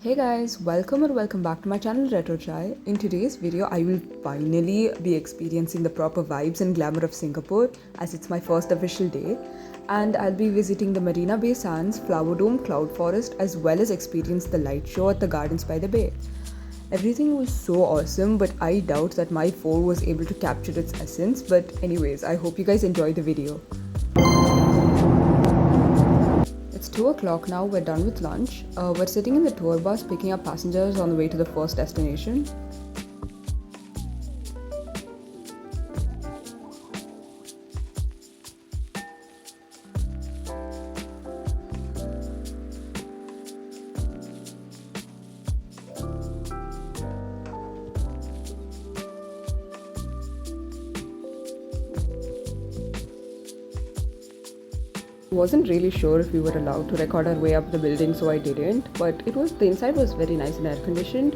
Hey guys, welcome or welcome back to my channel Retro Chai. In today's video, I will finally be experiencing the proper vibes and glamour of Singapore as it's my first official day, and I'll be visiting the Marina Bay Sands, Flower Dome, Cloud Forest, as well as experience the light show at the Gardens by the Bay. Everything was so awesome, but I doubt that my phone was able to capture its essence. But anyways, I hope you guys enjoy the video. It's 2 o'clock now, we're done with lunch. We're sitting in the tour bus picking up passengers on the way to the first destination. Wasn't really sure if we were allowed to record our way up the building, so I didn't. But the inside was very nice and air conditioned.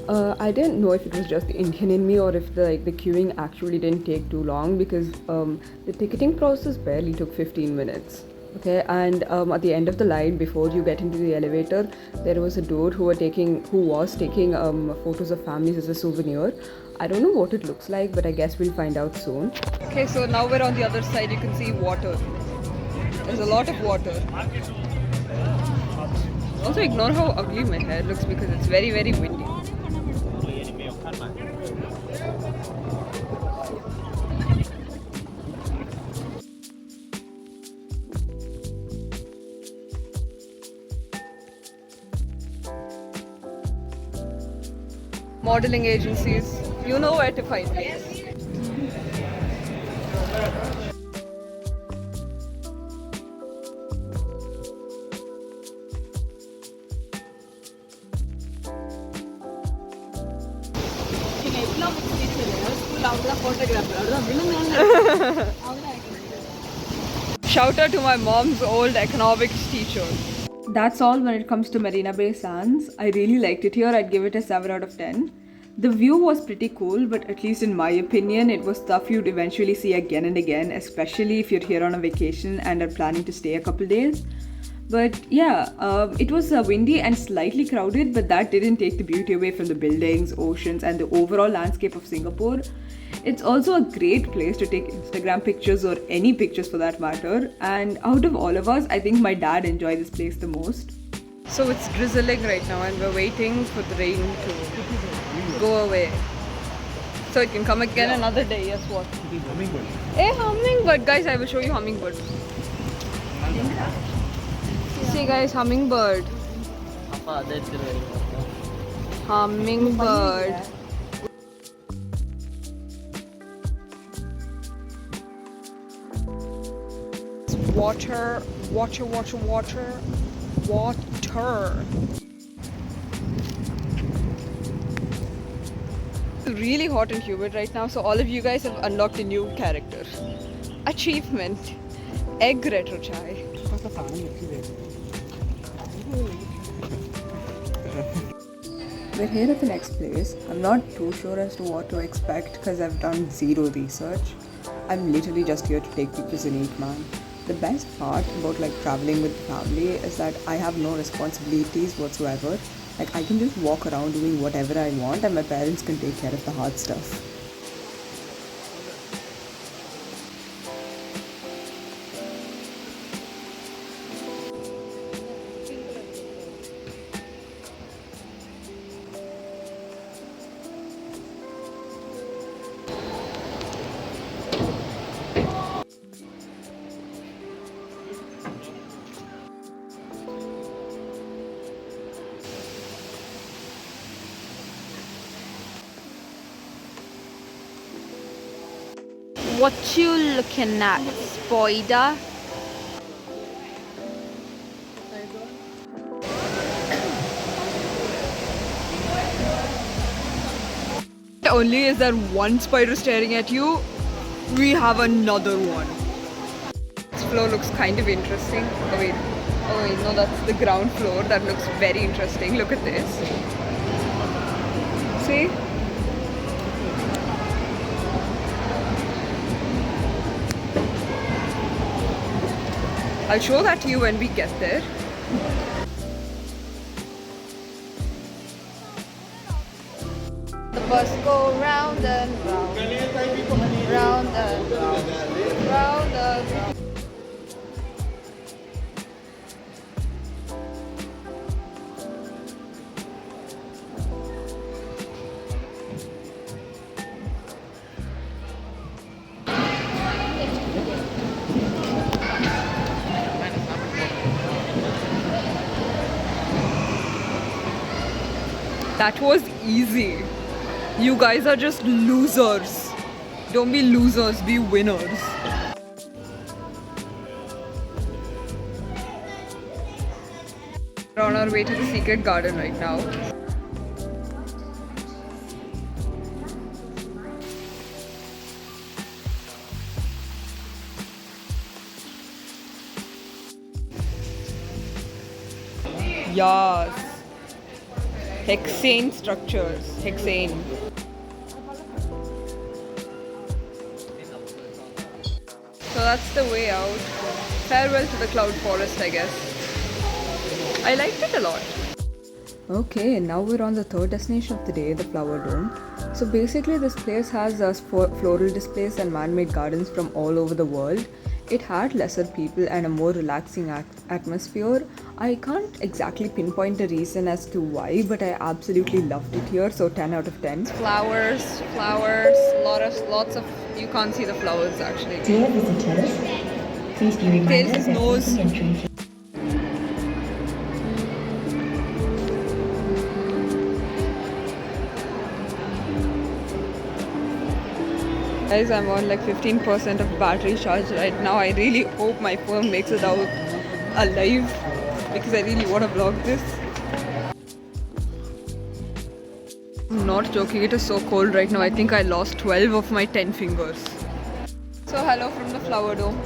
I didn't know if it was just the Indian in me or if the queuing actually didn't take too long because the ticketing process barely took 15 minutes. Okay, and at the end of the line, before you get into the elevator, there was a dude who was taking photos of families as a souvenir. I don't know what it looks like, but I guess we'll find out soon. Okay, so now we're on the other side. You can see water. There's a lot of water. Also ignore how ugly my hair looks because it's very, very windy. Modeling agencies, you know where to find me. Shout out to my mom's old economics teacher. That's all when it comes to Marina Bay Sands. I really liked it here. I'd give it a 7 out of 10. The view was pretty cool, but at least in my opinion, it was stuff you'd eventually see again and again, especially if you're here on a vacation and are planning to stay a couple days. But yeah, it was windy and slightly crowded, but that didn't take the beauty away from the buildings, oceans, and the overall landscape of Singapore. It's also a great place to take Instagram pictures or any pictures for that matter. And out of all of us, I think my dad enjoyed this place the most. So it's drizzling right now, and we're waiting for the rain to go away. So it can come again another day. Yes, what? Hummingbird. Hey, hummingbird, guys! I will show you hummingbird. See, guys, hummingbird. Hummingbird. Water, water, water, water, water. It's really hot and humid right now, so all of you guys have unlocked a new character. Achievement. Egg Retro Chai. We're here at the next place. I'm not too sure as to what to expect because I've done zero research. I'm literally just here to take pictures and eat, man. The best part about traveling with the family is that I have no responsibilities whatsoever. I can just walk around doing whatever I want and my parents can take care of the hard stuff. What you looking at, spider? Not only is there one spider staring at you, we have another one. This floor looks kind of interesting. Oh wait, no, that's the ground floor. That looks very interesting. Look at this. See? I'll show that to you when we get there. Bus go round and round, round and round, round and round. That was easy. You guys are just losers. Don't be losers, be winners. We're on our way to the secret garden right now. Yes. Hexane structures. Hexane. So that's the way out. Farewell to the cloud forest, I guess. I liked it a lot. Okay, now we're on the third destination of the day, the Flower Dome. So basically this place has floral displays and man-made gardens from all over the world. It had lesser people and a more relaxing atmosphere. I can't exactly pinpoint the reason as to why, but I absolutely loved it here, so 10 out of 10. Flowers, lots of, you can't see the flowers actually. Dear visitors, please be reminded Tails' that nose. facing entry. Guys, I'm on like 15% of battery charge right now. I really hope my phone makes it out alive because I really want to vlog this. I'm not joking, it is so cold right now. I think I lost 12 of my 10 fingers. So hello from the Flower Dome.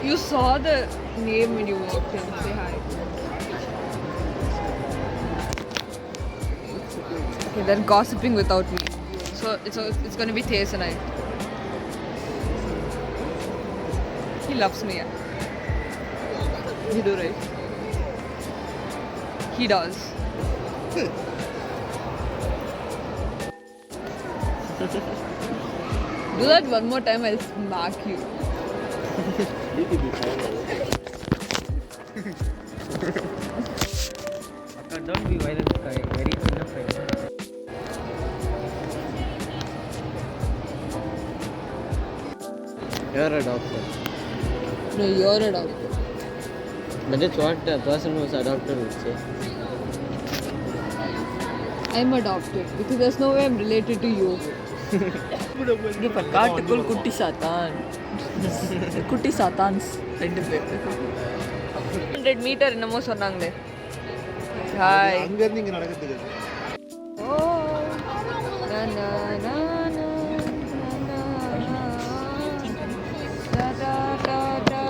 You saw the name when you walked in. Say hi. Okay, they're gossiping without me. So it's gonna be Theus and I. He loves me. You do, right? He does. Do that one more time, I'll smack you. Don't be violent, very enough. You're a doctor. No, you're a doctor. But that's what a person who's a doctor would say. I'm adopted because there's no way I'm related to you. காட்டுக்குள் குட்டி சாத்தான் குட்டி சாத்தான்ஸ் 2 பேர் 100 metre என்னமோ சொன்னாங்களே. Hi. அங்க இருந்து இங்க நடக்கிறதுக்கு ஓ na na na na da da da da.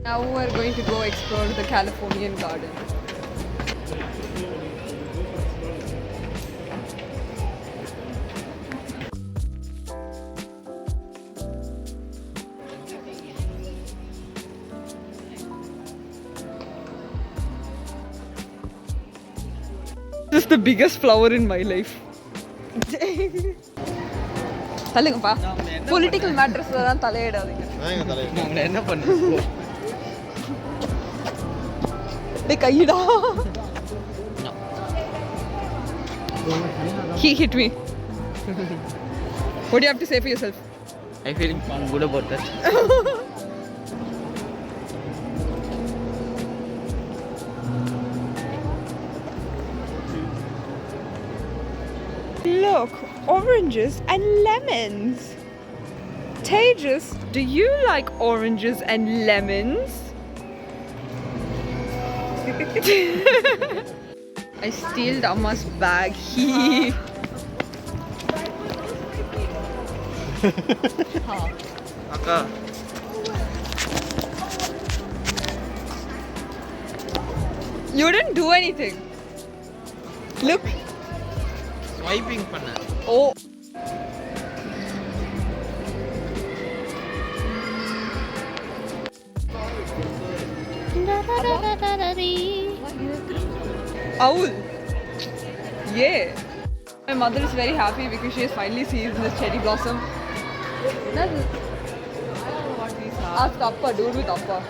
Now we're going to go explore the Californian garden. This is the biggest flower in my life. தள்ளுங்கப்பா. பொலிட்டிக்கல் மேட்டர்ஸ்ல தான் தலையிடாதீங்க. நான் எங்க தலையில நாங்கள் என்ன பண்ணுறோம்? டேய் கையிடா. He hit me. What do you have to say for yourself? I feel good about that. Look, oranges and lemons. Tejas, do you like oranges and lemons? I stealed Amma's bag. அக்கா You didn't do anything. Look. Swiping பண்ண. Oh. Owl. Yeah. My mother is very happy because she has finally seen this cherry blossom. Ask Appa, do it with Appa.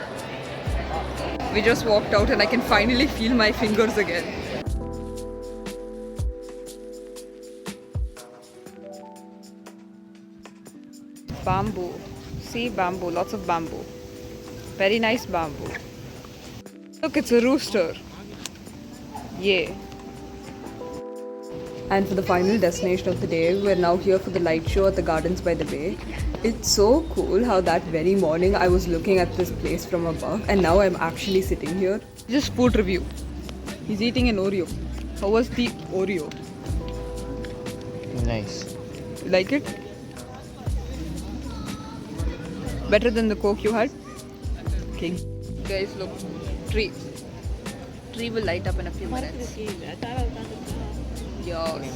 We just walked out and I can finally feel my fingers again. Bamboo. See bamboo, lots of bamboo. Very nice bamboo. Look, it's a rooster. Yeah. And for the final destination of the day, we're now here for the light show at the Gardens by the Bay. It's so cool how that very morning I was looking at this place from above and now I'm actually sitting here. Just food review. He's eating an Oreo. How was the Oreo? Nice. You like it? Better than the Coke you had? King. Guys, look. Tree. Tree will light up in a few minutes. Yes.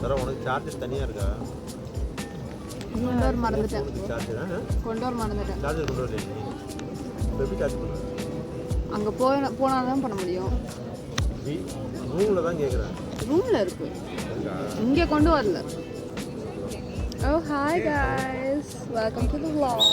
தர உனக்கு charges தனியா இருக்கா கொண்டு வர மறந்துட்டேன் charger charger கொண்டு வரல நீ எப்படி சார்ஜ் பண்ணுற அங்கே போனால் தான் பண்ண முடியும் ரூமில் தான் கேட்குறேன் ரூமில் இருக்கு இங்கே கொண்டு வரல Oh hi guys, welcome to the vlog.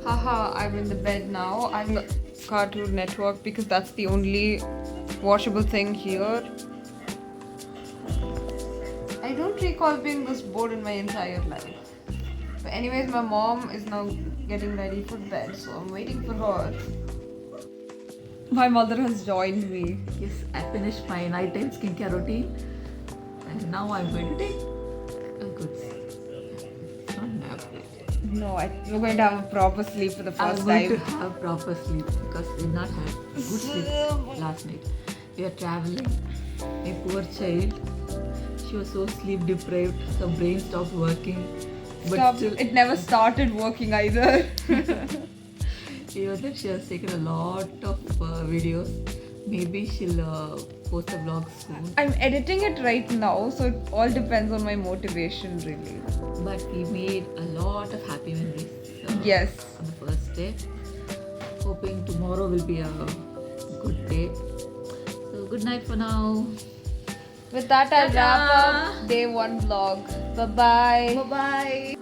Haha, I'm in the bed now. I'm the Cartoon Network because that's the only watchable thing here. I don't recall being this bored in my entire life. But anyways, my mom is now getting ready for bed, so I'm waiting for her. My mother has joined me. Yes, I finished my nighttime skincare routine and now I'm going to take a good sleep. Not nap. No, we're going to have a proper sleep for the I'm first going time. to have proper sleep because we did not have good sleep last night. We are traveling. A poor child. She was so sleep deprived. Her brain stopped working. But Stop. still, It never started working either. even then she has taken a lot of videos. Maybe she'll post a vlog soon. I'm editing it right now, so it all depends on my motivation, really. But we made a lot of happy memories. Yes. On the first day. Hoping tomorrow will be a good day. So good night for now. With that, I'll wrap up day 1 vlog. Bye bye. Bye bye.